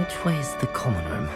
Which way is the common room?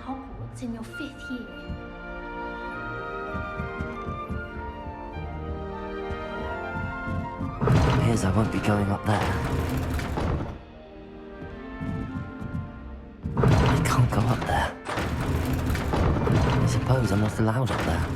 Hogwarts in your 5th year. Appears I won't be going up there. I can't go up there. I suppose I'm not allowed up there.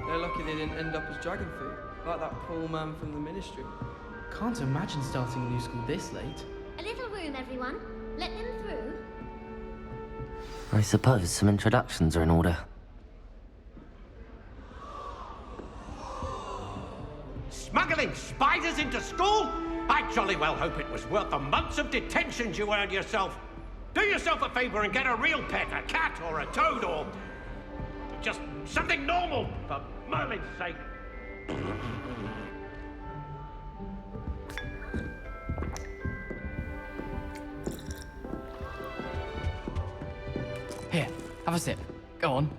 They're lucky they didn't end up as dragon food, like that poor man from the ministry. Can't imagine starting a new school this late. A little room, everyone. Let them through. I suppose some introductions are in order. Smuggling spiders into school? I jolly well hope it was worth the months of detentions you earned yourself. Do yourself a favor and get a real pet, a cat or a toad or just something normal, for Merlin's sake. Here, have a sip. Go on.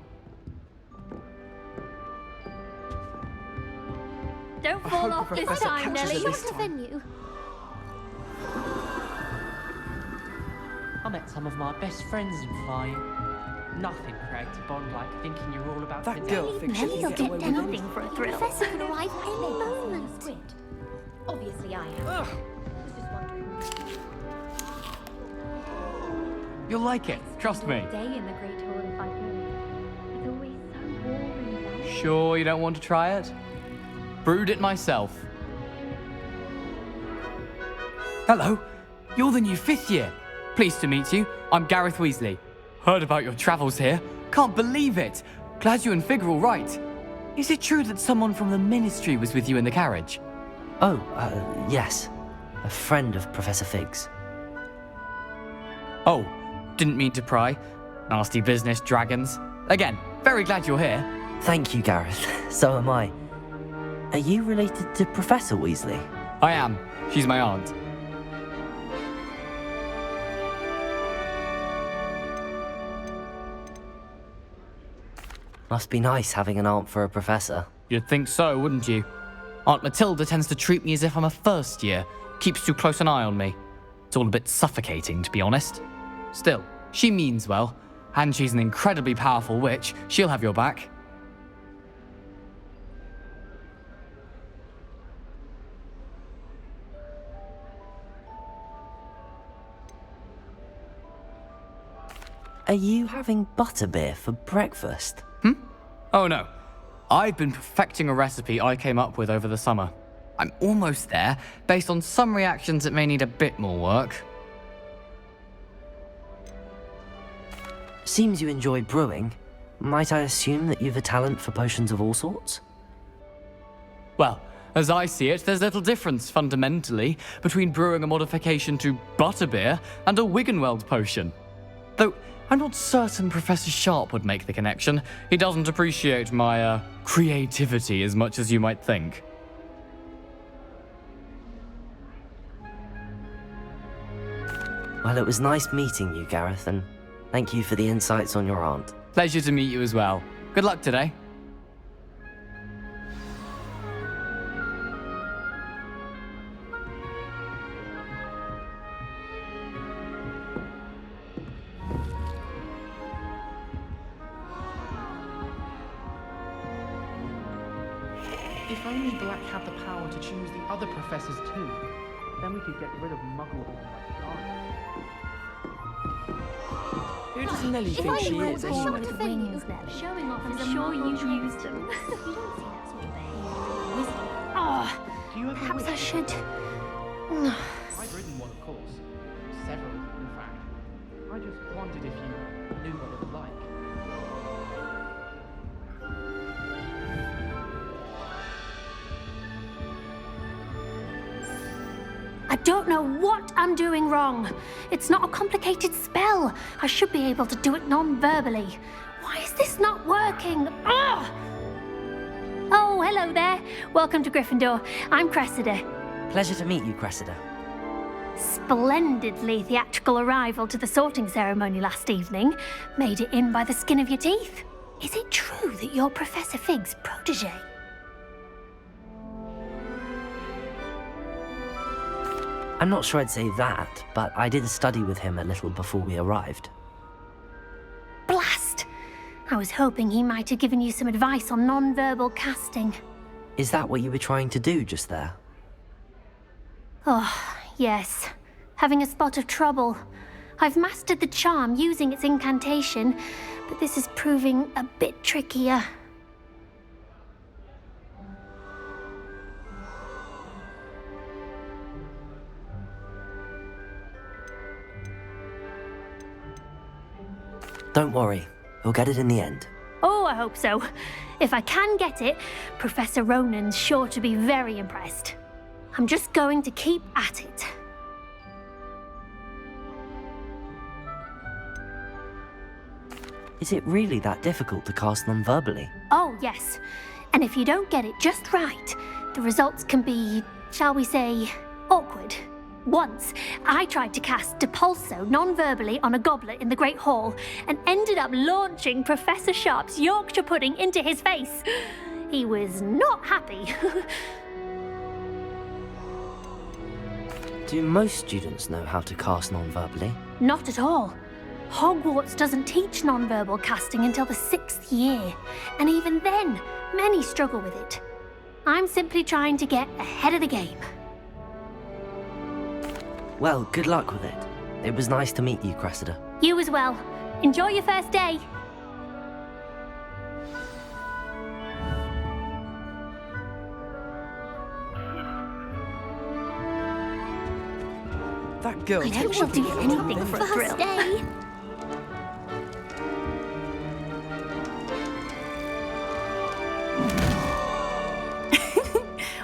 Don't fall off this Professor time, catches Nelly. it this Not a venue. I met some of my best friends in flying. Nothing creates a bond like thinking you're all about That fidelity. girl thinks she Nelly can will get away get with anything anything. for a thrill. The professor could arrive any moment. Obviously, I am. Ugh. I was just wondering. You'll like it, trust me. Day in the Great Hall of Hyperion. It's always so warm and bright. Sure you don't want to try it? Brewed it myself. Hello, you're the new 5th year. Pleased to meet you. I'm Gareth Weasley. Heard about your travels here. Can't believe it. Glad you and Fig are all right. Is it true that someone from the Ministry was with you in the carriage? Oh, yes. A friend of Professor Fig's. Oh, didn't mean to pry. Nasty business, dragons. Again, very glad you're here. Thank you, Gareth. So am I. Are you related to Professor Weasley? I am. She's my aunt. Must be nice having an aunt for a professor. You'd think so, wouldn't you? Aunt Matilda tends to treat me as if I'm a first year. Keeps too close an eye on me. It's all a bit suffocating, to be honest. Still, she means well. And she's an incredibly powerful witch. She'll have your back. Are you having butterbeer for breakfast? Oh no. I've been perfecting a recipe I came up with over the summer. I'm almost there. Based on some reactions, it may need a bit more work. Seems you enjoy brewing. Might I assume that you've a talent for potions of all sorts? Well, as I see it, there's little difference, fundamentally, between brewing a modification to butterbeer and a Wiggenweld potion. Though, I'm not certain Professor Sharp would make the connection. He doesn't appreciate my, creativity as much as you might think. Well, it was nice meeting you, Gareth, and thank you for the insights on your aunt. Pleasure to meet you as well. Good luck today. If only Black had the power to choose the other professors too, then we could get rid of Muggle like that. Who does Nelly think she is anyway? Showing off is sure you've used them. You don't see that sort of behavior, is it? Oh, Do you ever perhaps wish? I should. I've written one, of course. Several, in fact. I just wondered if you knew what it was like. I don't know what I'm doing wrong. It's not a complicated spell. I should be able to do it non-verbally. Why is this not working? Ugh! Oh, hello there. Welcome to Gryffindor. I'm Cressida. Pleasure to meet you, Cressida. Splendidly theatrical arrival to the sorting ceremony last evening. Made it in by the skin of your teeth. Is it true that you're Professor Fig's protege? I'm not sure I'd say that, but I did study with him a little before we arrived. Blast! I was hoping he might have given you some advice on non-verbal casting. Is that what you were trying to do just there? Oh, yes. Having a spot of trouble. I've mastered the charm using its incantation, but this is proving a bit trickier. Don't worry, you'll get it in the end. Oh, I hope so. If I can get it, Professor Ronan's sure to be very impressed. I'm just going to keep at it. Is it really that difficult to cast non-verbally? Oh, yes. And if you don't get it just right, the results can be, shall we say, awkward. Once, I tried to cast Depulso non-verbally on a goblet in the Great Hall and ended up launching Professor Sharp's Yorkshire pudding into his face. He was not happy. Do most students know how to cast non-verbally? Not at all. Hogwarts doesn't teach non-verbal casting until the 6th year, and even then, many struggle with it. I'm simply trying to get ahead of the game. Well, good luck with it. It was nice to meet you, Cressida. You as well. Enjoy your first day. That girl I thinks don't she'll want to be do anything for a thrill. day.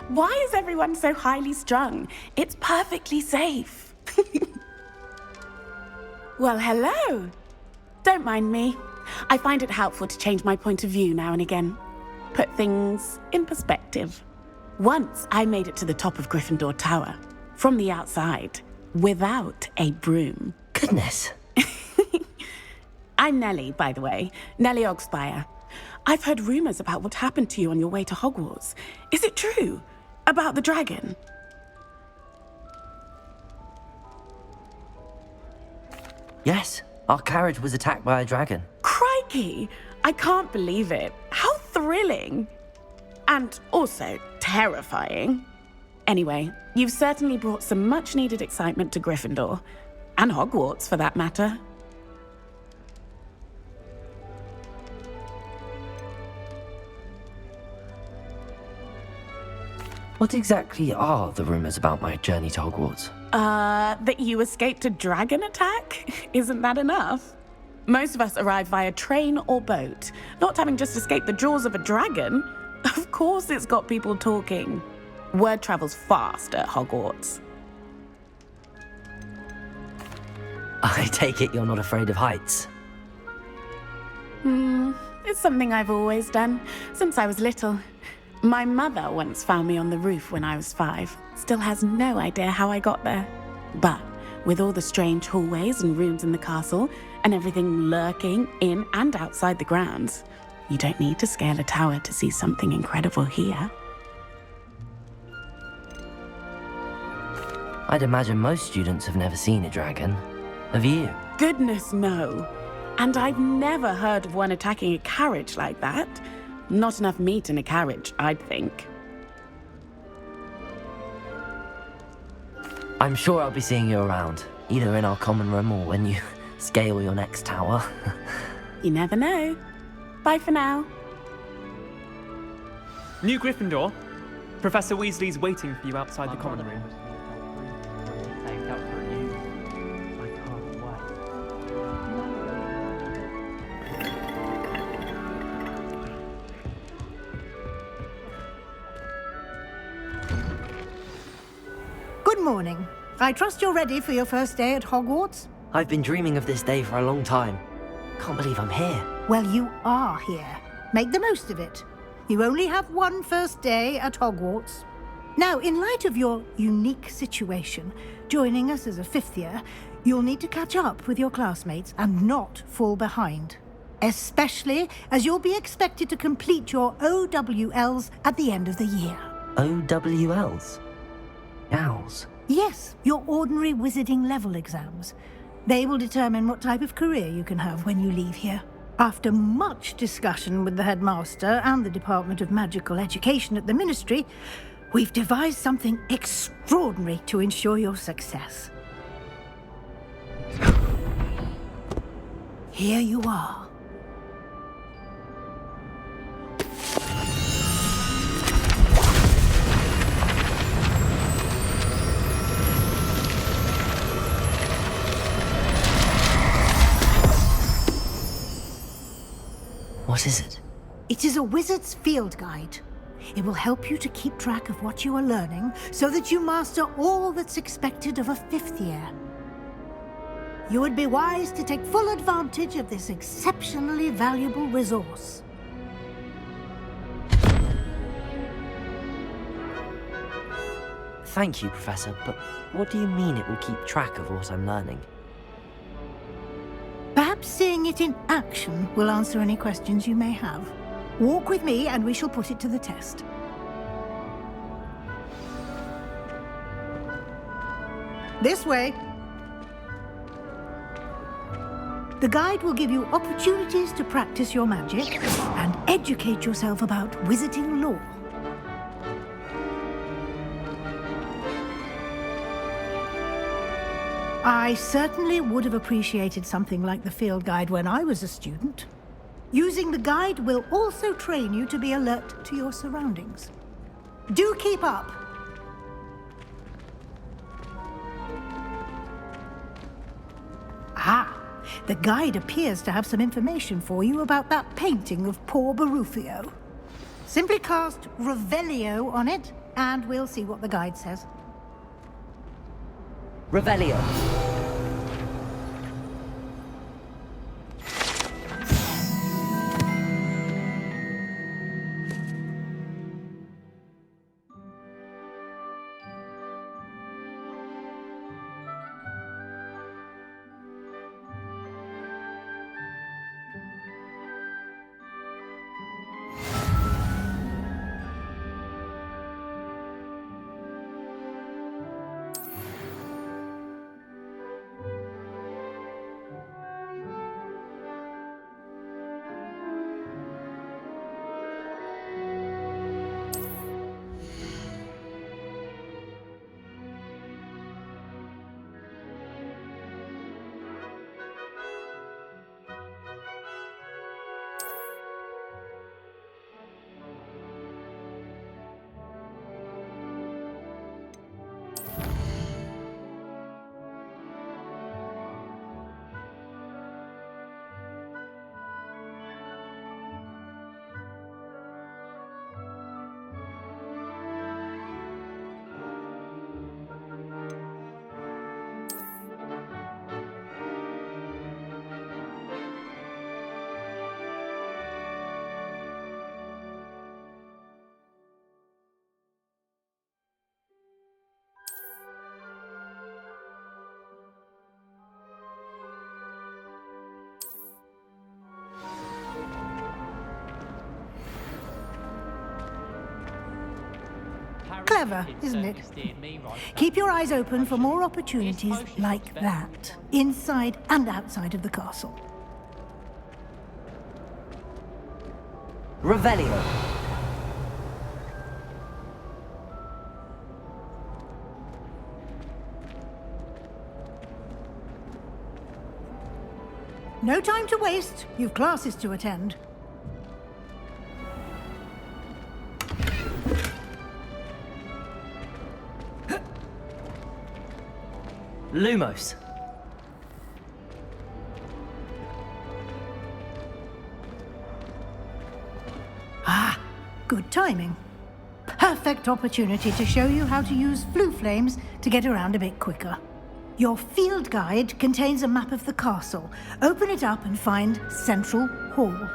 Why is everyone so highly strung? It's perfectly safe. Well, hello. Don't mind me. I find it helpful to change my point of view now and again. Put things in perspective. Once I made it to the top of Gryffindor Tower, from the outside, without a broom. Goodness. I'm Nellie, by the way. Nellie Ogspire. I've heard rumors about what happened to you on your way to Hogwarts. Is it true? About the dragon? Yes, our carriage was attacked by a dragon. Crikey! I can't believe it. How thrilling! And also terrifying. Anyway, you've certainly brought some much-needed excitement to Gryffindor. And Hogwarts, for that matter. What exactly are the rumours about my journey to Hogwarts? That you escaped a dragon attack? Isn't that enough? Most of us arrive via train or boat, not having just escaped the jaws of a dragon. Of course it's got people talking. Word travels fast at Hogwarts. I take it you're not afraid of heights. It's something I've always done, since I was little. My mother once found me on the roof when I was 5. Still has no idea how I got there. But with all the strange hallways and rooms in the castle, and everything lurking in and outside the grounds, you don't need to scale a tower to see something incredible here. I'd imagine most students have never seen a dragon. Have you? Goodness, no. And I've never heard of one attacking a carriage like that. Not enough meat in a carriage, I'd think. I'm sure I'll be seeing you around, either in our common room or when you scale your next tower. You never know. Bye for now. New Gryffindor. Professor Weasley's waiting for you outside the common room. Good morning. I trust you're ready for your first day at Hogwarts? I've been dreaming of this day for a long time. Can't believe I'm here. Well, you are here. Make the most of it. You only have one first day at Hogwarts. Now, in light of your unique situation, joining us as a 5th year, you'll need to catch up with your classmates and not fall behind. Especially as you'll be expected to complete your OWLs at the end of the year. OWLs? Owls? Yes, your ordinary wizarding level exams. They will determine what type of career you can have when you leave here. After much discussion with the headmaster and the Department of Magical Education at the Ministry, we've devised something extraordinary to ensure your success. Here you are. What is it? It is a wizard's field guide. It will help you to keep track of what you are learning so that you master all that's expected of a 5th year. You would be wise to take full advantage of this exceptionally valuable resource. Thank you, Professor, but what do you mean it will keep track of what I'm learning? Perhaps seeing it in action will answer any questions you may have. Walk with me and we shall put it to the test. This way. The guide will give you opportunities to practice your magic and educate yourself about wizarding lore. I certainly would have appreciated something like the field guide when I was a student. Using the guide will also train you to be alert to your surroundings. Do keep up! Ah, the guide appears to have some information for you about that painting of poor Barufio. Simply cast Revelio on it, and we'll see what the guide says. Revelio. Clever, isn't it? Keep your eyes open for more opportunities like that, inside and outside of the castle. Revelio. No time to waste. You've classes to attend. Lumos. Ah, good timing. Perfect opportunity to show you how to use flue flames to get around a bit quicker. Your field guide contains a map of the castle. Open it up and find Central Hall.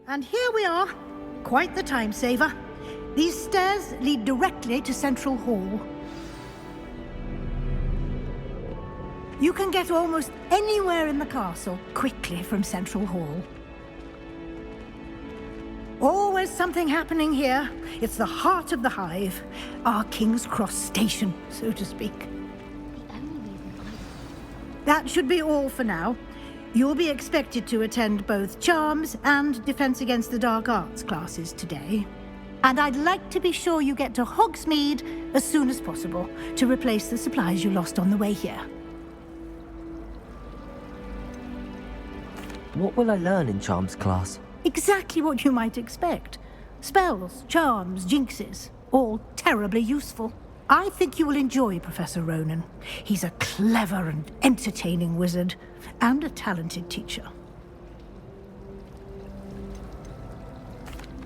And here we are. Quite the time saver. These stairs lead directly to Central Hall. You can get almost anywhere in the castle quickly from Central Hall. Always something happening here. It's the heart of the hive. Our King's Cross station, so to speak. That should be all for now. You'll be expected to attend both Charms and Defense Against the Dark Arts classes today. And I'd like to be sure you get to Hogsmeade as soon as possible to replace the supplies you lost on the way here. What will I learn in Charms class? Exactly what you might expect. Spells, charms, jinxes, all terribly useful. I think you will enjoy Professor Ronan. He's a clever and entertaining wizard, and a talented teacher.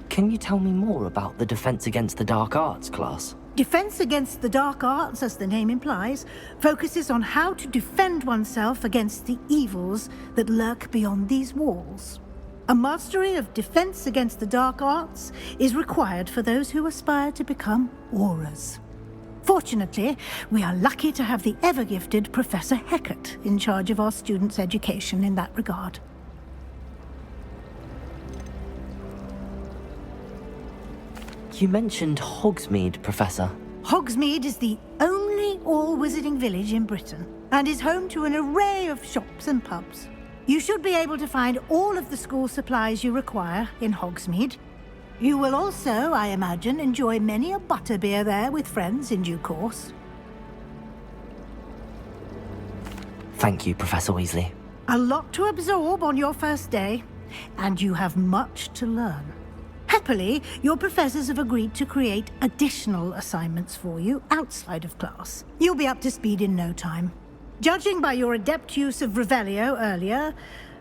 Can you tell me more about the Defense Against the Dark Arts class? Defense Against the Dark Arts, as the name implies, focuses on how to defend oneself against the evils that lurk beyond these walls. A mastery of Defense Against the Dark Arts is required for those who aspire to become Aurors. Fortunately, we are lucky to have the ever-gifted Professor Hecat in charge of our students' education in that regard. You mentioned Hogsmeade, Professor. Hogsmeade is the only all-wizarding village in Britain, and is home to an array of shops and pubs. You should be able to find all of the school supplies you require in Hogsmeade. You will also, I imagine, enjoy many a butterbeer there with friends in due course. Thank you, Professor Weasley. A lot to absorb on your first day, and you have much to learn. Happily, your professors have agreed to create additional assignments for you outside of class. You'll be up to speed in no time. Judging by your adept use of Revelio earlier,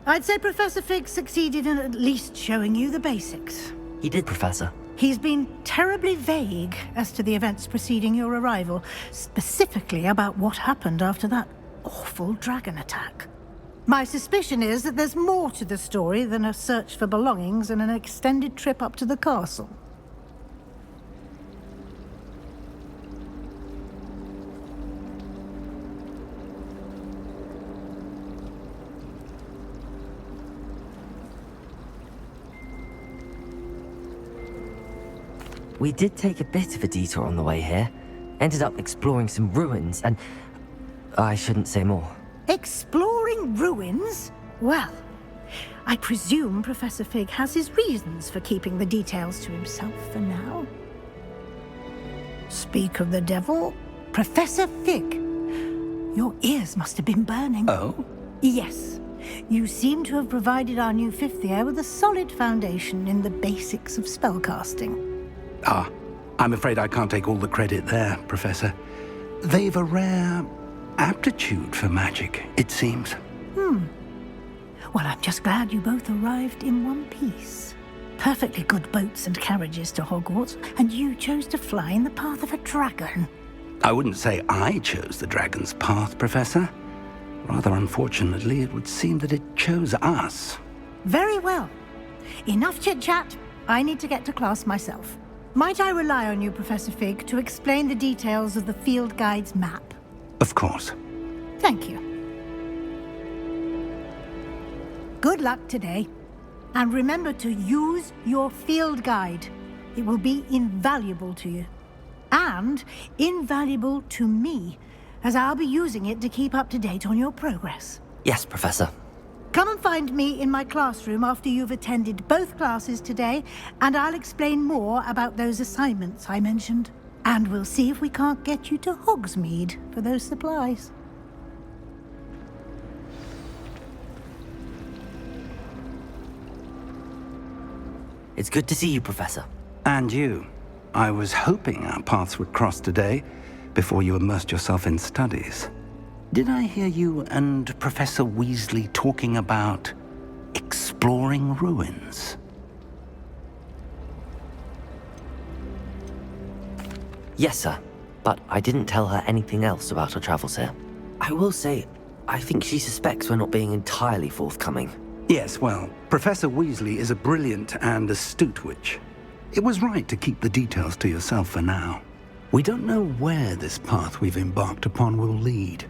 I'd say Professor Fig succeeded in at least showing you the basics. He did, Professor. He's been terribly vague as to the events preceding your arrival, specifically about what happened after that awful dragon attack. My suspicion is that there's more to the story than a search for belongings and an extended trip up to the castle. We did take a bit of a detour on the way here. Ended up exploring some ruins and... I shouldn't say more. Exploring ruins? Well, I presume Professor Fig has his reasons for keeping the details to himself for now. Speak of the devil, Professor Fig. Your ears must have been burning. Oh? Yes. You seem to have provided our new fifth year with a solid foundation in the basics of spellcasting. Ah, I'm afraid I can't take all the credit there, Professor. They've a rare aptitude for magic, it seems. Well, I'm just glad you both arrived in one piece. Perfectly good boats and carriages to Hogwarts, and you chose to fly in the path of a dragon. I wouldn't say I chose the dragon's path, Professor. Rather unfortunately, it would seem that it chose us. Very well. Enough chit-chat. I need to get to class myself. Might I rely on you, Professor Fig, to explain the details of the field guide's map? Of course. Thank you. Good luck today. And remember to use your field guide. It will be invaluable to you. And invaluable to me, as I'll be using it to keep up to date on your progress. Yes, Professor. Come and find me in my classroom after you've attended both classes today, and I'll explain more about those assignments I mentioned. And we'll see if we can't get you to Hogsmeade for those supplies. It's good to see you, Professor. And you. I was hoping our paths would cross today, before you immersed yourself in studies. Did I hear you and Professor Weasley talking about exploring ruins? Yes, sir. But I didn't tell her anything else about our travels here. I will say, I think she suspects we're not being entirely forthcoming. Yes, well, Professor Weasley is a brilliant and astute witch. It was right to keep the details to yourself for now. We don't know where this path we've embarked upon will lead.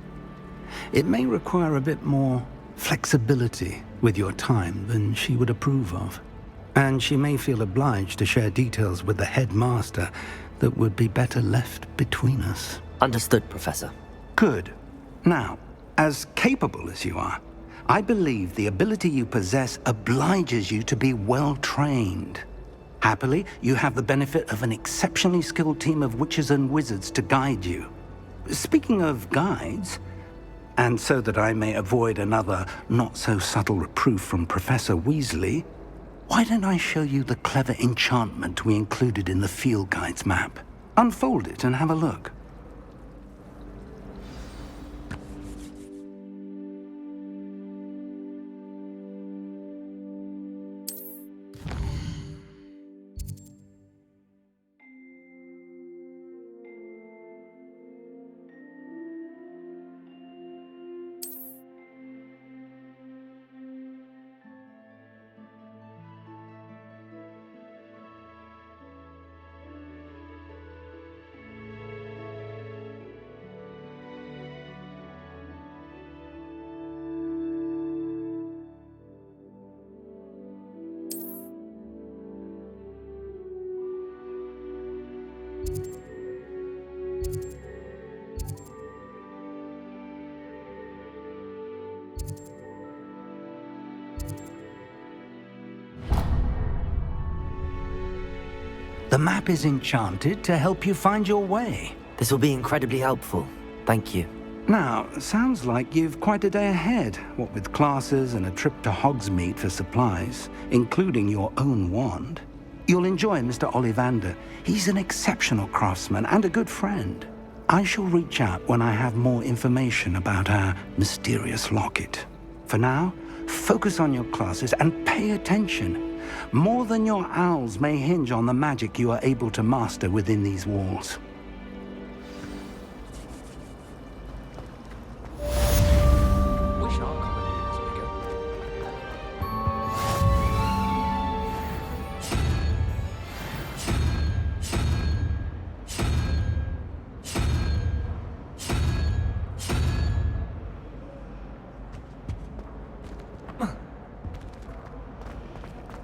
It may require a bit more flexibility with your time than she would approve of. And she may feel obliged to share details with the headmaster that would be better left between us. Understood, Professor. Good. Now, as capable as you are, I believe the ability you possess obliges you to be well trained. Happily, you have the benefit of an exceptionally skilled team of witches and wizards to guide you. Speaking of guides, and so that I may avoid another not-so-subtle reproof from Professor Weasley, why don't I show you the clever enchantment we included in the field guide's map? Unfold it and have a look. The map is enchanted to help you find your way. This will be incredibly helpful. Thank you. Now, sounds like you've quite a day ahead, what with classes and a trip to Hogsmeade for supplies, including your own wand. You'll enjoy Mr. Ollivander. He's an exceptional craftsman and a good friend. I shall reach out when I have more information about our mysterious locket. For now, focus on your classes and pay attention. More than your owls may hinge on the magic you are able to master within these walls. Wish our comedy was bigger.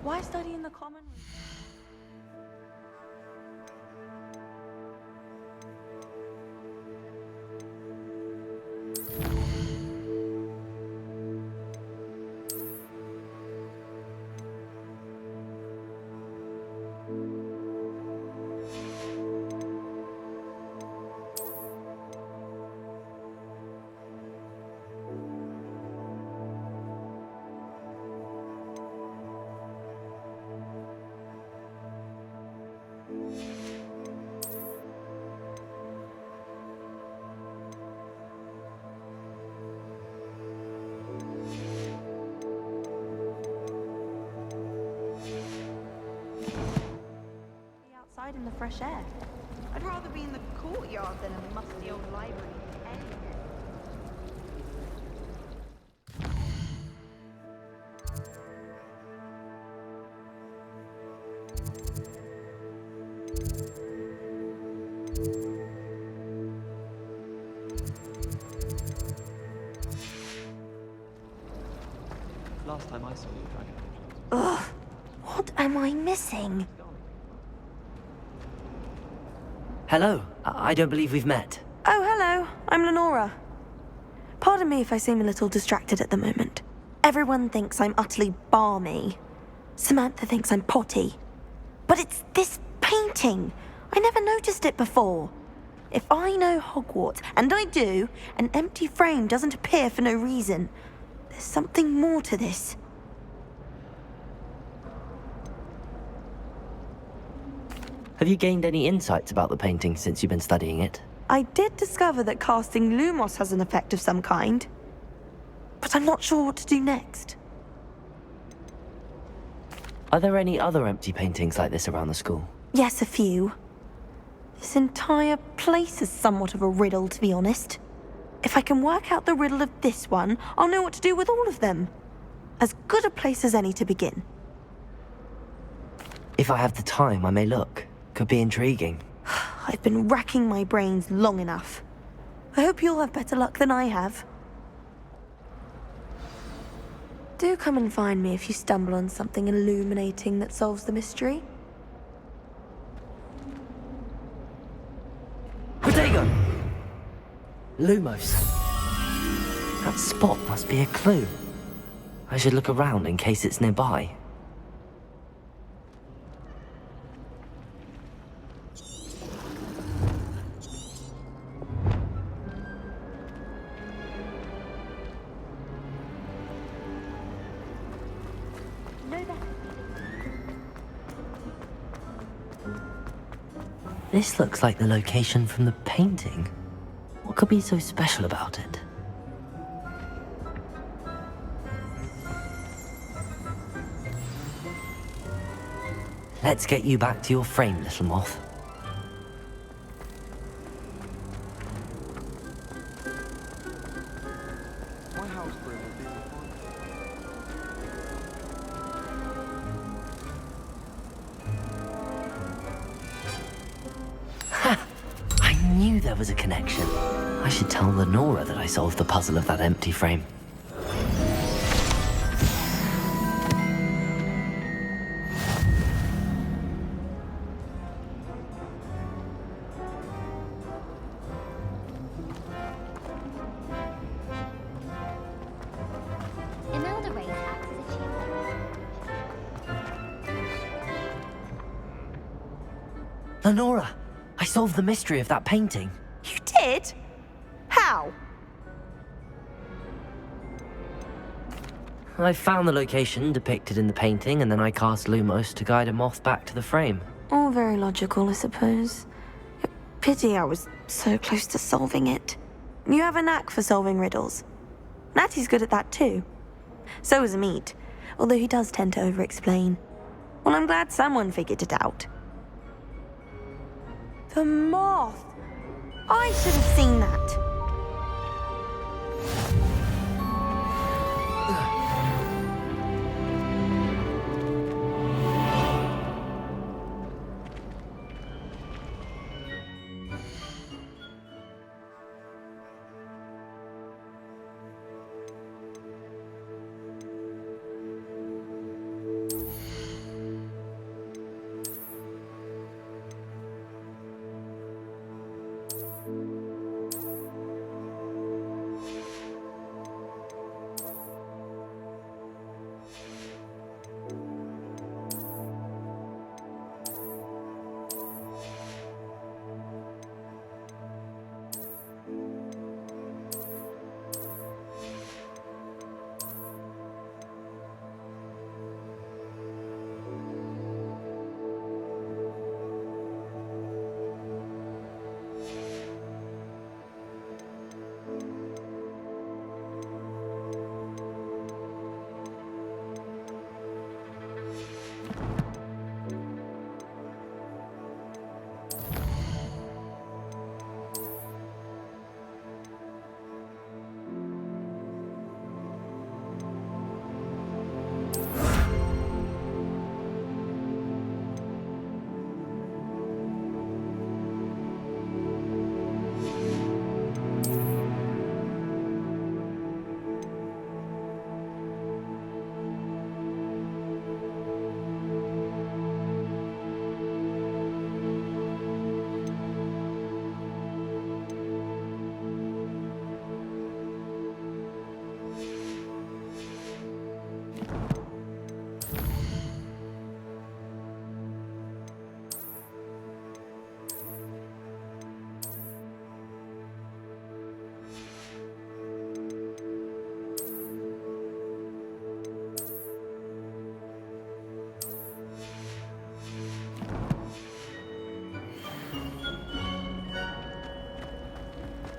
Why study in the common room? Outside in the fresh air. I'd rather be in the courtyard than a musty old library anywhere. Last time I saw you, Dragon. Ugh, what am I missing? Hello, I don't believe we've met. Oh, hello. I'm Lenora. Pardon me if I seem a little distracted at the moment. Everyone thinks I'm utterly balmy. Samantha thinks I'm potty. But it's this painting. I never noticed it before. If I know Hogwarts, and I do, an empty frame doesn't appear for no reason. There's something more to this. Have you gained any insights about the painting since you've been studying it? I did discover that casting Lumos has an effect of some kind. But I'm not sure what to do next. Are there any other empty paintings like this around the school? Yes, a few. This entire place is somewhat of a riddle, to be honest. If I can work out the riddle of this one, I'll know what to do with all of them. As good a place as any to begin. If I have the time, I may look. Could be intriguing. I've been racking my brains long enough. I hope you'll have better luck than I have. Do come and find me if you stumble on something illuminating that solves the mystery. Protego! Lumos. That spot must be a clue. I should look around in case it's nearby. This looks like the location from the painting. What could be so special about it? Let's get you back to your frame, little moth. My house broom would be in the Ha! I knew there was a connection. I should tell Lenora that I solved the puzzle of that empty frame. An Lenora, I solved the mystery of that painting. You did? How? I found the location depicted in the painting, and then I cast Lumos to guide a moth back to the frame. All very logical, I suppose. Pity I was so close to solving it. You have a knack for solving riddles. Natty's good at that too. So is Amit, although he does tend to over-explain. Well, I'm glad someone figured it out. The moth! I should have seen that.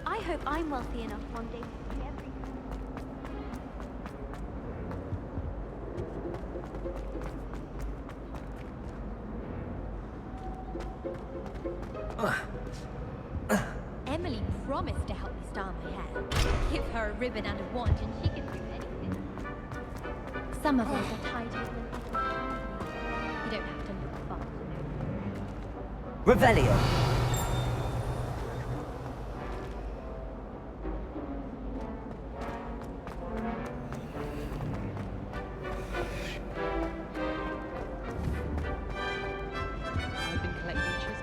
I hope I'm wealthy enough one day to see everything. Emily promised to help me style my hair. Give her a ribbon and a wand and she can do anything. Some of us are tied to it. You don't have to look far to know. Revelio. I've been collecting chisels.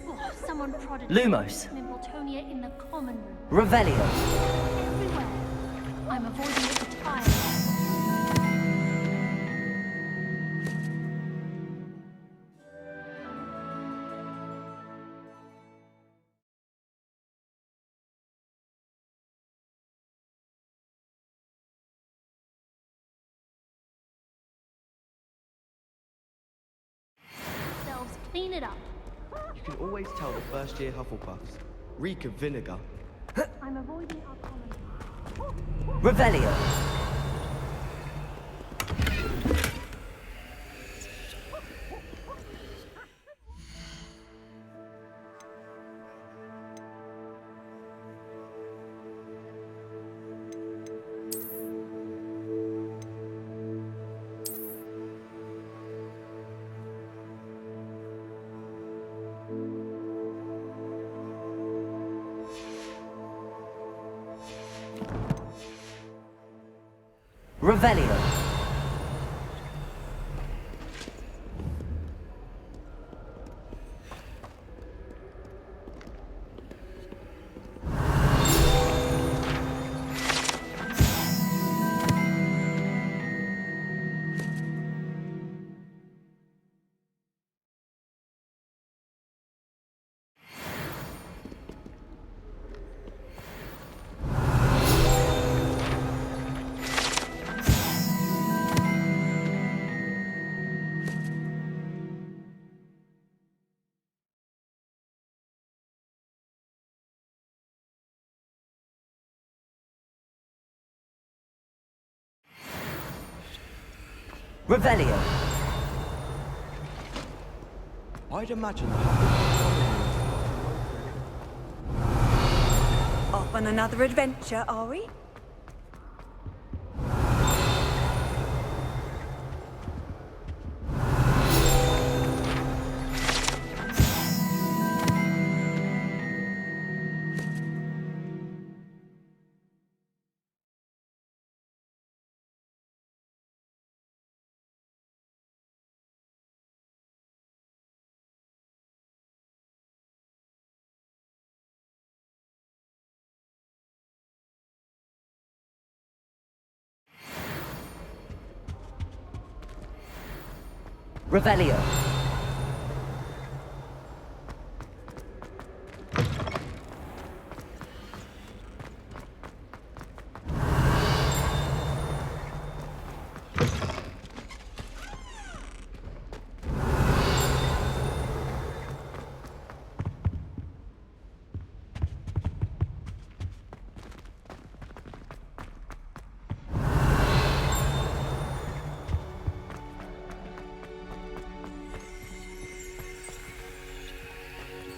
Oh, someone prodded Lumos. Mimbletonia in the common room. Revelio. Everywhere. I'm avoiding it entirely. clean it up. You can always tell the first-year Hufflepuffs. Reek of vinegar. I'm avoiding our common. Revelio. Revelio. Revelio. I'd imagine the Off on another adventure, are we? Revelio.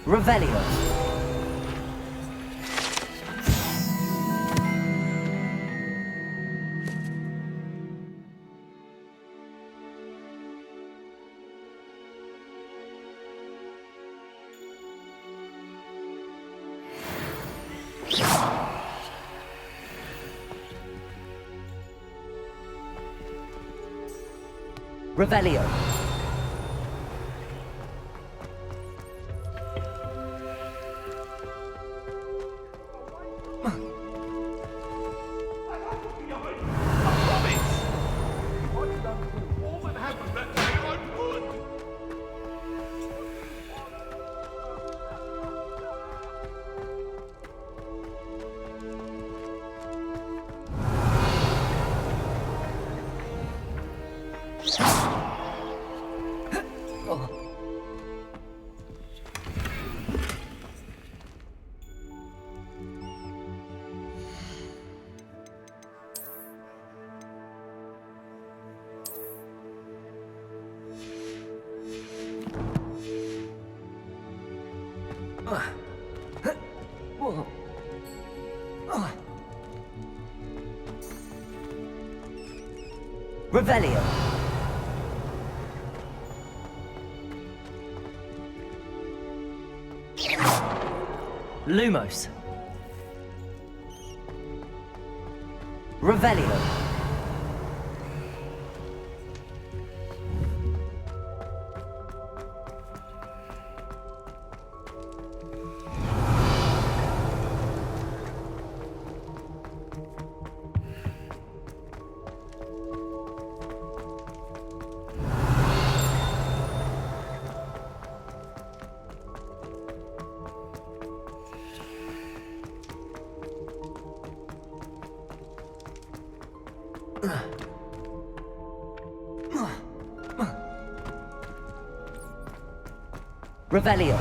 Revelio. Revelio. Revelio. Lumos. Revelio. Revelio.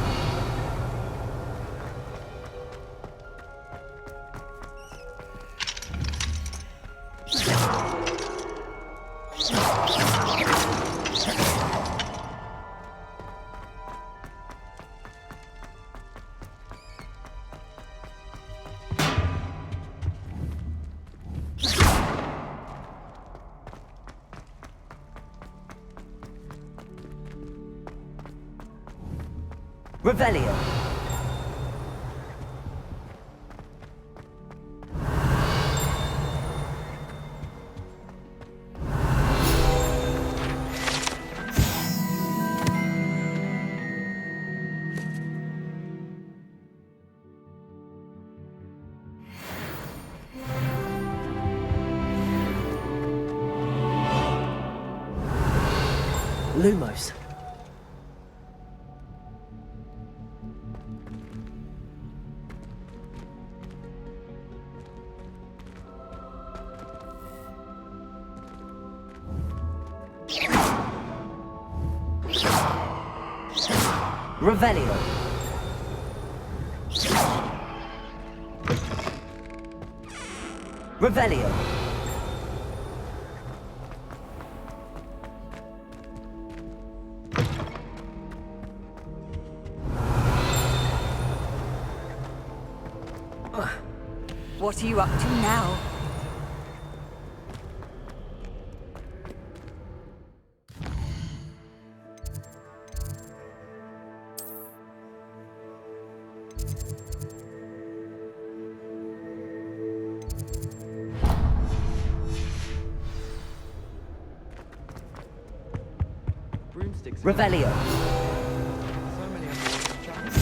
Revelio. Lumos. Revelio. Revelio. What are you up to now? Broomsticks. Revelio. So many of them trapped.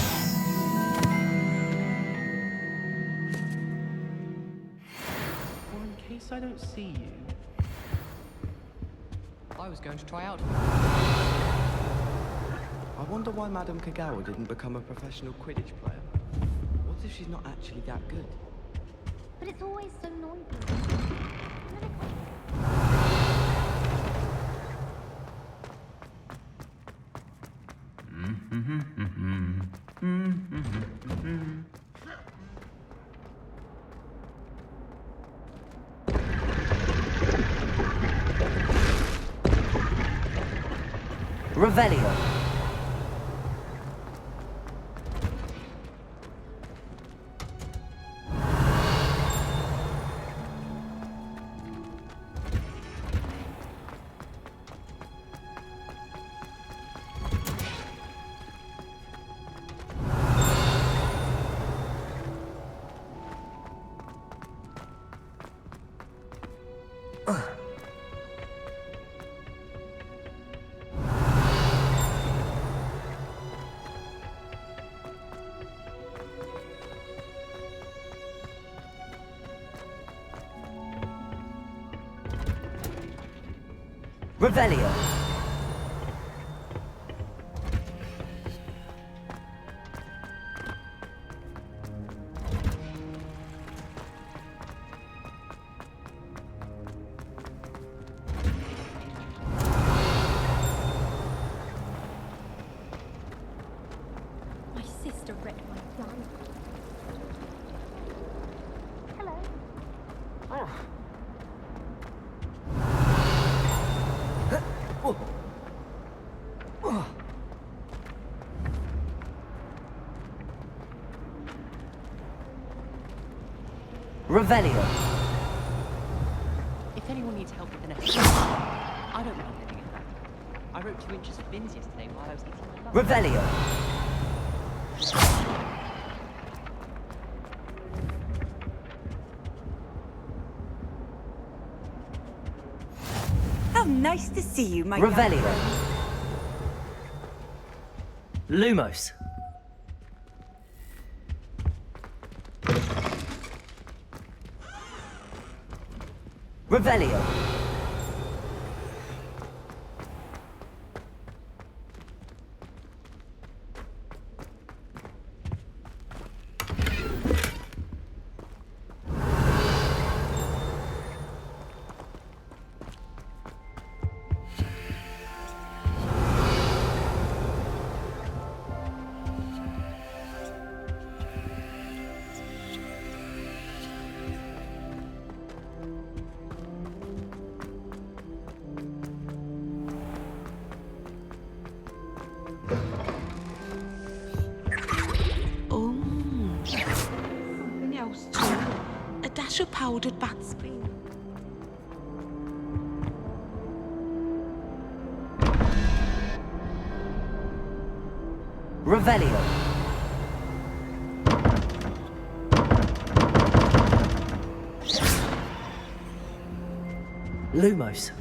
Or in case I don't see you. I was going to try out. I wonder why Madame Kagawa didn't become a professional Quidditch player. What if she's not actually that good? But it's always so noisy. Revelio. Revelio. My sister read my diary. Hello. Revelio. If anyone needs help with anything, I don't mind getting it back. I wrote 2 inches of bins yesterday while I was eating my lunch. Revelio. How nice to see you, my young Revelio. friend. Lumos. Revelio. Asche-powdered Batsby. Revelio. Lumos.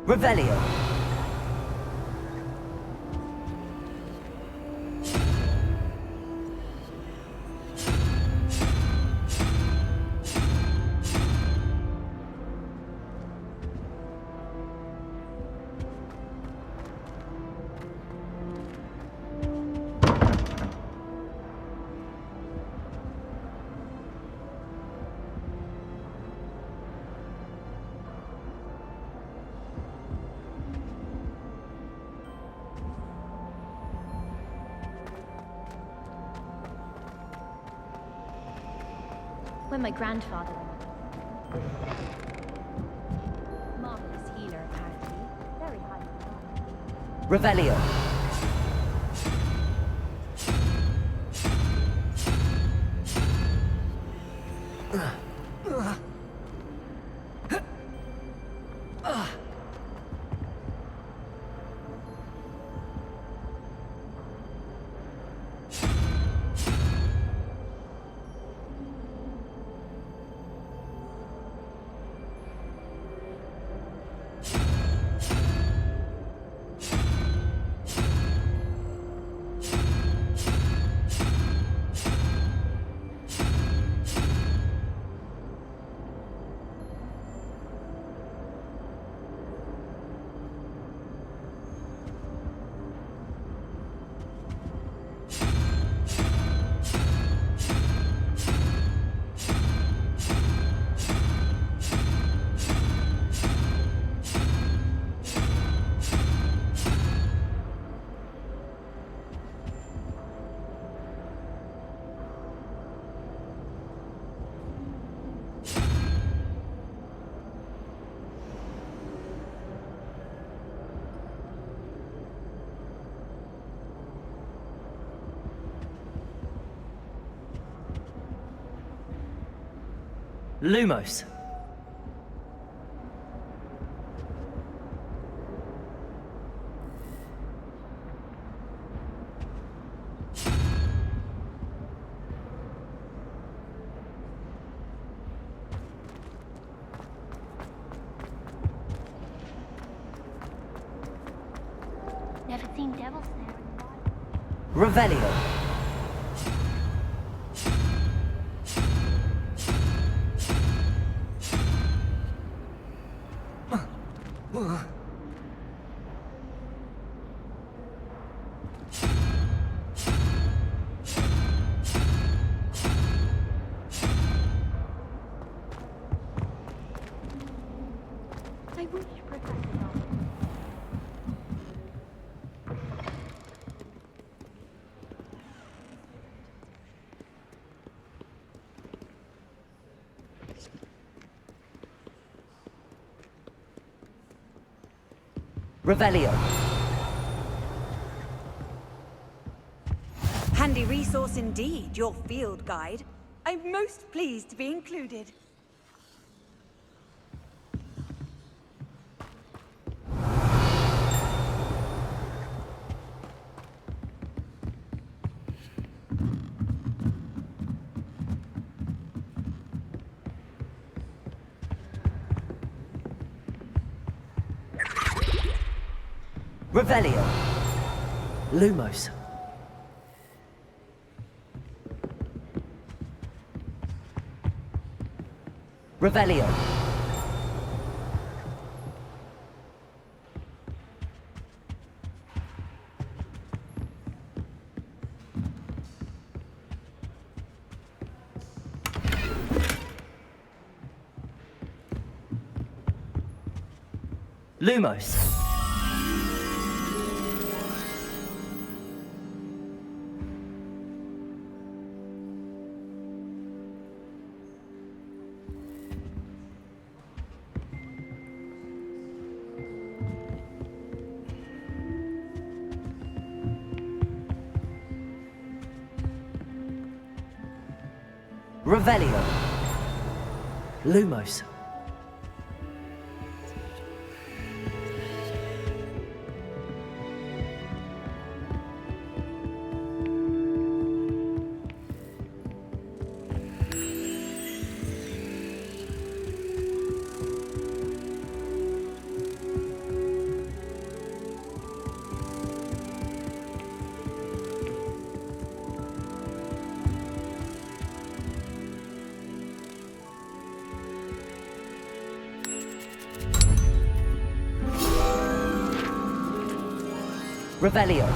Revelio. When my grandfather went. Marvelous healer, apparently. Very high. Revelio. Lumos. Never seen devils there. Revelio. I wish Professor Knowles. Revelio. Handy resource indeed, your field guide. I'm most pleased to be included. Revelio. Lumos. Revelio. Lumos. Revelio. Lumos. Revelio.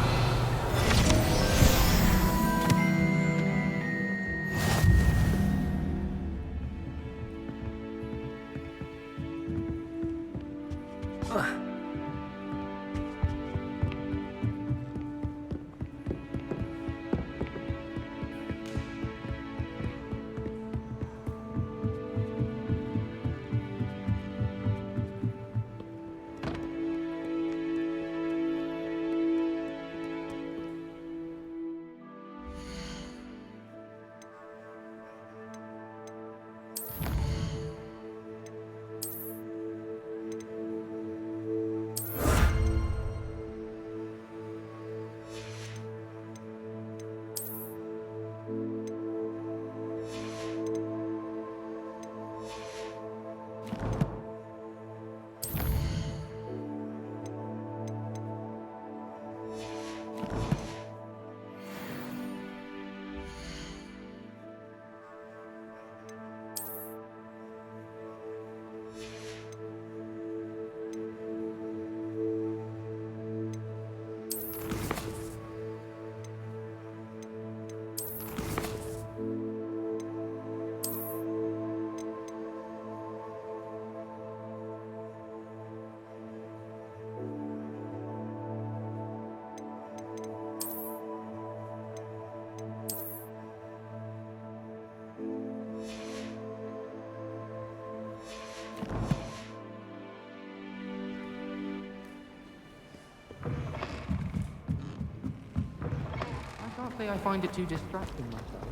I can't say I find it too distracting myself.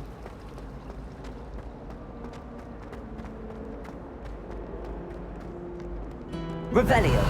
Revelio.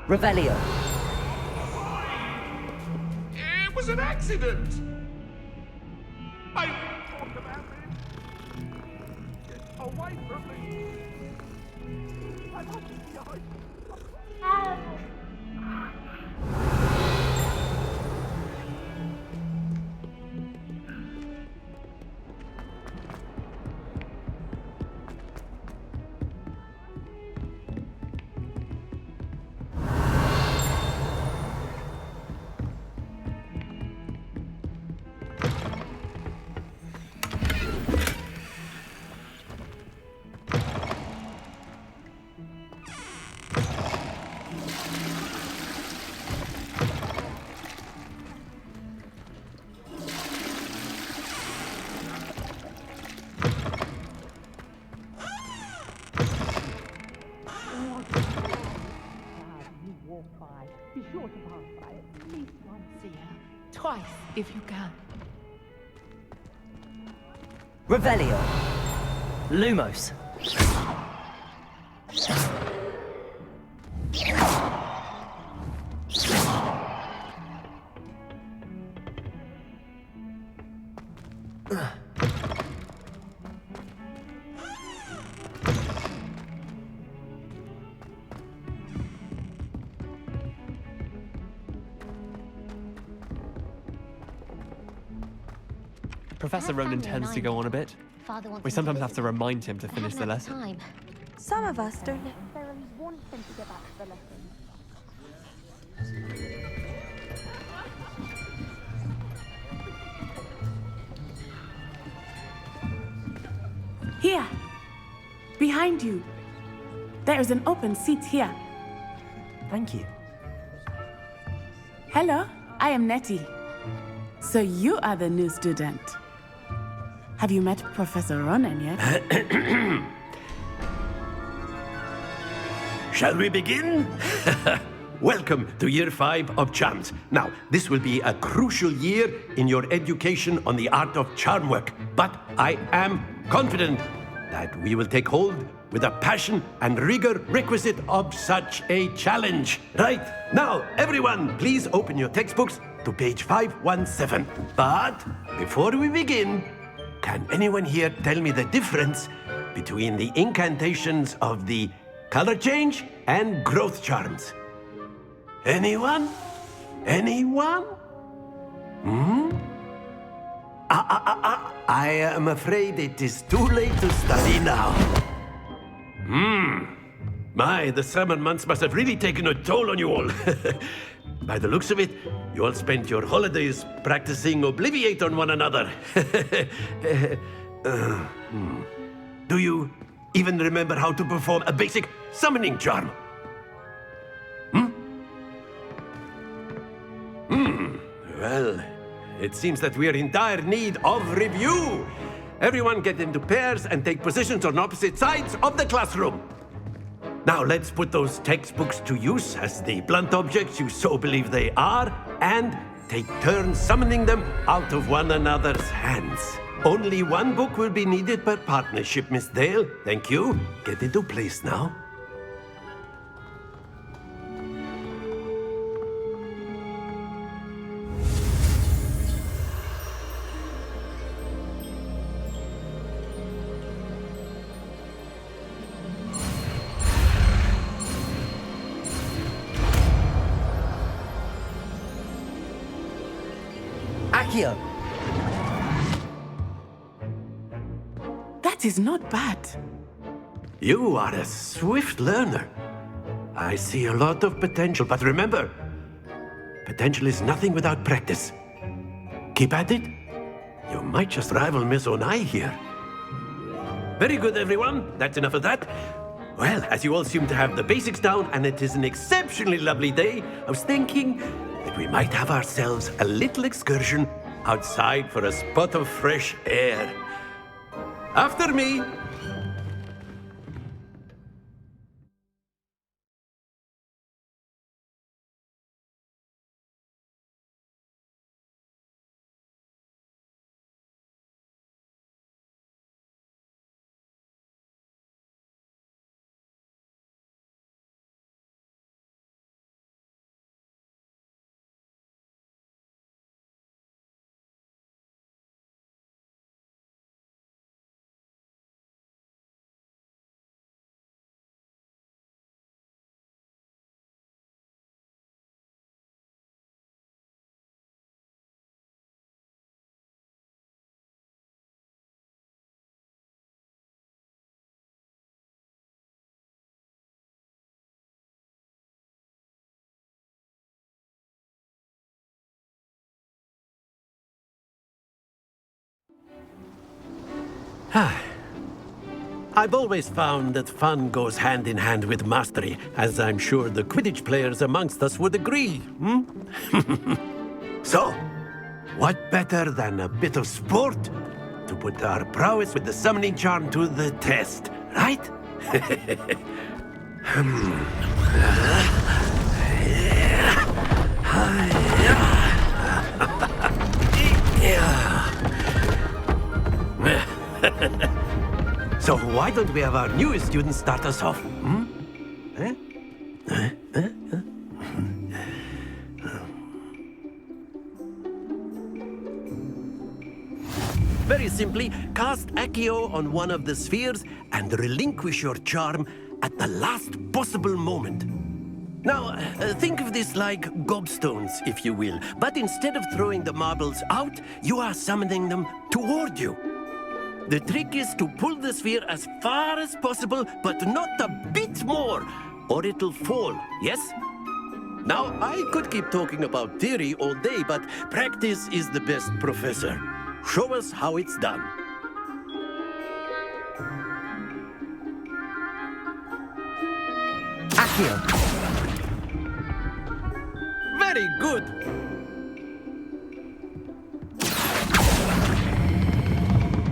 Revelio. It was an accident! I talk about it! Get away from me! I want to be behind. Be sure to pass by at least once a year. Twice, if you can. Revelio. Lumos. Professor Ronan tends to go on a bit. We sometimes have to remind him to finish the lesson. Some of us don't necessarily want him to get back to the lesson. Here. Behind you. There is an open seat here. Thank you. Hello, I am Nettie. So you are the new student. Have you met Professor Ronan yet? Shall we begin? Welcome to Year 5 of Charms. Now, this will be a crucial year in your education on the art of charm work. But I am confident that we will take hold with the passion and rigor requisite of such a challenge. Right, now, everyone, please open your textbooks to page 517. But before we begin, can anyone here tell me the difference between the incantations of the color change and growth charms? Anyone? Anyone? I am afraid it is too late to study now. My, the summer months must have really taken a toll on you all. By the looks of it, you all spent your holidays practicing Obliviate on one another. Do you even remember how to perform a basic summoning charm? Well, it seems that we are in dire need of review. Everyone get into pairs and take positions on opposite sides of the classroom. Now let's put those textbooks to use as the blunt objects you so believe they are, and take turns summoning them out of one another's hands. Only one book will be needed per partnership, Miss Dale. Thank you. Get into place now. Accio! That is not bad. You are a swift learner. I see a lot of potential, but remember, potential is nothing without practice. Keep at it. You might just rival Miss Onai here. Very good, everyone. That's enough of that. Well, as you all seem to have the basics down, and it is an exceptionally lovely day, I was thinking that we might have ourselves a little excursion outside for a spot of fresh air. After me. I've always found that fun goes hand in hand with mastery, as I'm sure the Quidditch players amongst us would agree. So, what better than a bit of sport to put our prowess with the summoning charm to the test, right? So why don't we have our newest student start us off? Very simply, cast Accio on one of the spheres and relinquish your charm at the last possible moment. Now, think of this like gobstones, if you will. But instead of throwing the marbles out, you are summoning them toward you. The trick is to pull the sphere as far as possible, but not a bit more, or it'll fall, yes? Now, I could keep talking about theory all day, but practice is the best professor. Show us how it's done. Accio. Very good.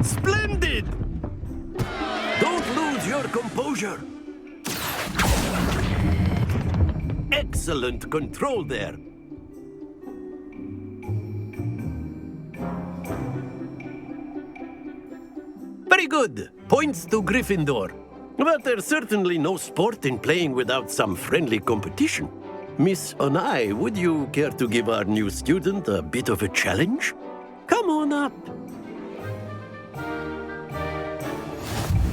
Splendid! Don't lose your composure. Excellent control there. Very good. Points to Gryffindor. But there's certainly no sport in playing without some friendly competition. Miss Onai, would you care to give our new student a bit of a challenge? Come on up.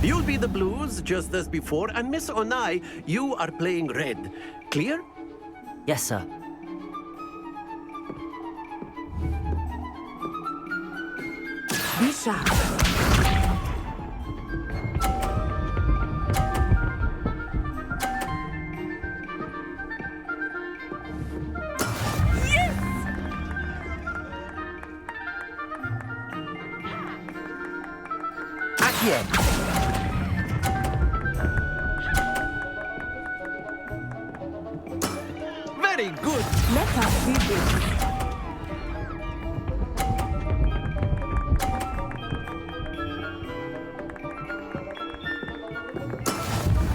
You'll be the blues, just as before, and Miss Onai, you are playing red. Clear? Yes, sir. Bishop. Accio. Very good. Let us see this.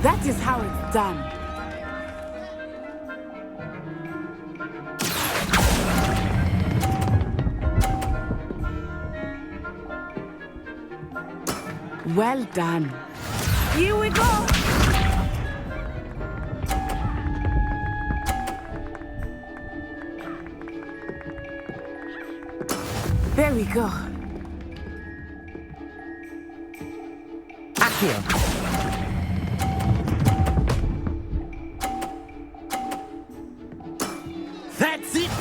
That is how it's done. Well done. Here we go. There we go. Accio. That's it.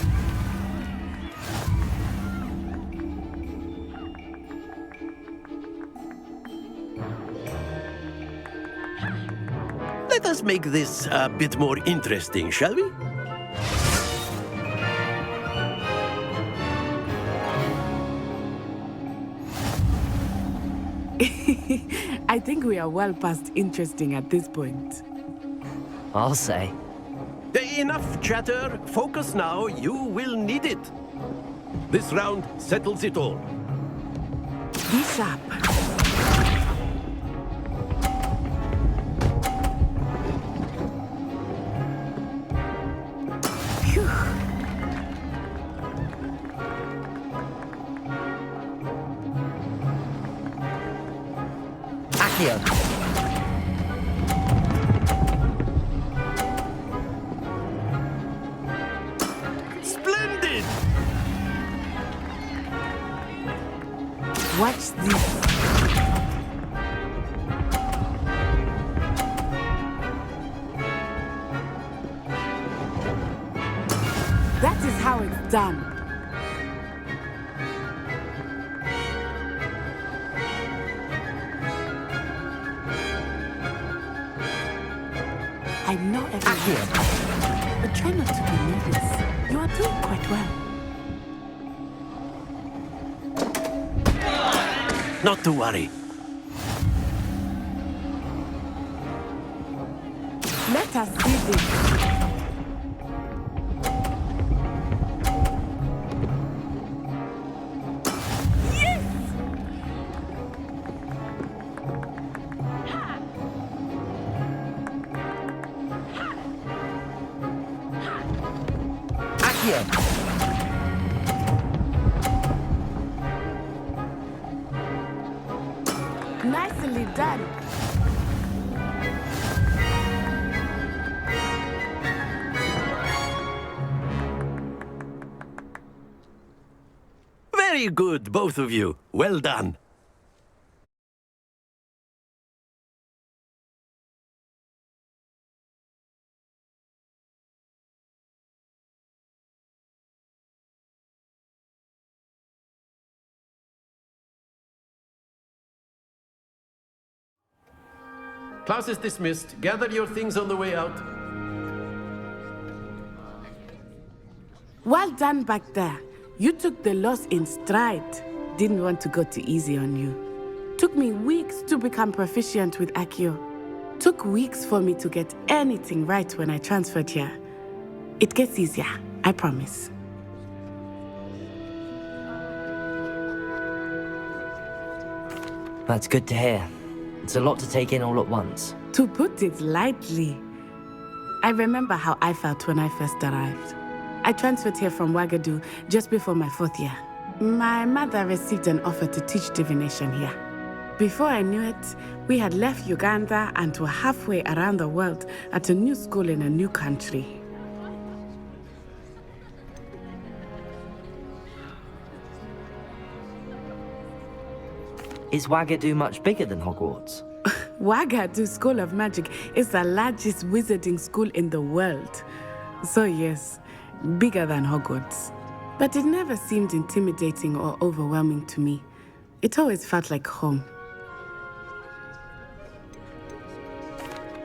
Let us make this a bit more interesting, shall we? I think we are well past interesting at this point. I'll say. Enough chatter. Focus now. You will need it. This round settles it all. Be sharp. Phew. Accio. Splendid! Watch this. That is how it's done. I know everything, but try not to be nervous. You are doing quite well. Not to worry. Let us see this. Accio. Nicely done. Very good, both of you. Well done. Class is dismissed. Gather your things on the way out. Well done back there. You took the loss in stride. Didn't want to go too easy on you. Took me weeks to become proficient with Accio. took weeks for me to get anything right when I transferred here. It gets easier, I promise. That's good to hear. It's a lot to take in all at once. To put it lightly, I remember how I felt when I first arrived. I transferred here from Ouagadougou just before my 4th year. My mother received an offer to teach divination here. Before I knew it, we had left Uganda and were halfway around the world at a new school in a new country. Is Ouagadougou much bigger than Hogwarts? Ouagadougou School of Magic is the largest wizarding school in the world. So yes, bigger than Hogwarts. But it never seemed intimidating or overwhelming to me. It always felt like home.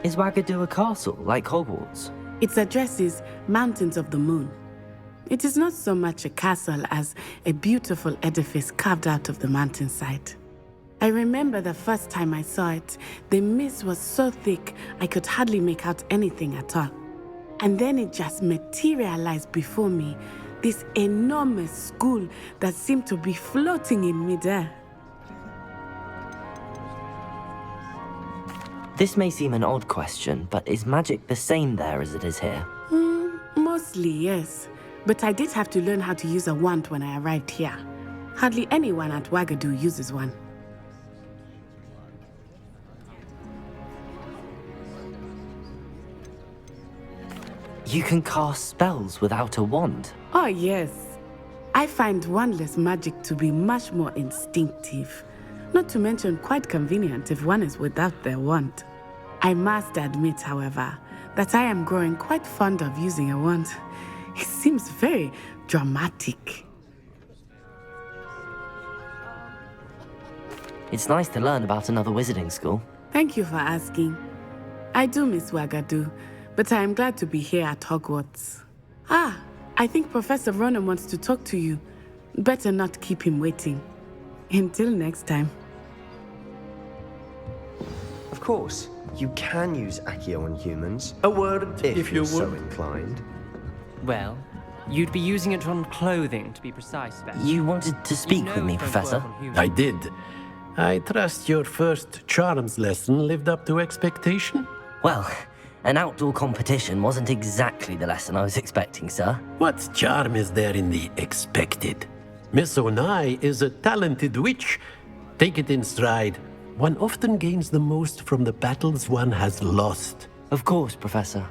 Is Ouagadougou a castle, like Hogwarts? Its address is Mountains of the Moon. It is not so much a castle as a beautiful edifice carved out of the mountainside. I remember the first time I saw it, the mist was so thick I could hardly make out anything at all. And then it just materialized before me, this enormous school that seemed to be floating in midair. This may seem an odd question, but is magic the same there as it is here? Mostly, yes. But I did have to learn how to use a wand when I arrived here. Hardly anyone at Ouagadougou uses one. You can cast spells without a wand? Oh, yes. I find wandless magic to be much more instinctive. Not to mention quite convenient if one is without their wand. I must admit, however, that I am growing quite fond of using a wand. It seems very dramatic. It's nice to learn about another wizarding school. Thank you for asking. I do miss Ouagadougou, but I am glad to be here at Hogwarts. Ah, I think Professor Ronan wants to talk to you. Better not keep him waiting. Until next time. Of course, you can use Accio on humans. A word if you're so inclined. Well, you'd be using it on clothing, to be precise, Beth. You wanted to speak with me, Professor? I did. I trust your first charms lesson lived up to expectation? Well, an outdoor competition wasn't exactly the lesson I was expecting, sir. What charm is there in the expected? Miss Onai is a talented witch. Take it in stride. One often gains the most from the battles one has lost. Of course, Professor.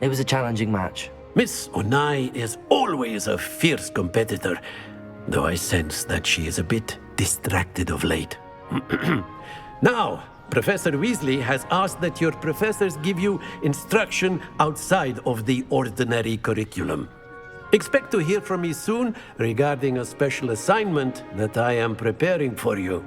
It was a challenging match. Miss Onai is always a fierce competitor, though I sense that she is a bit distracted of late. Now, Professor Weasley has asked that your professors give you instruction outside of the ordinary curriculum. Expect to hear from me soon regarding a special assignment that I am preparing for you.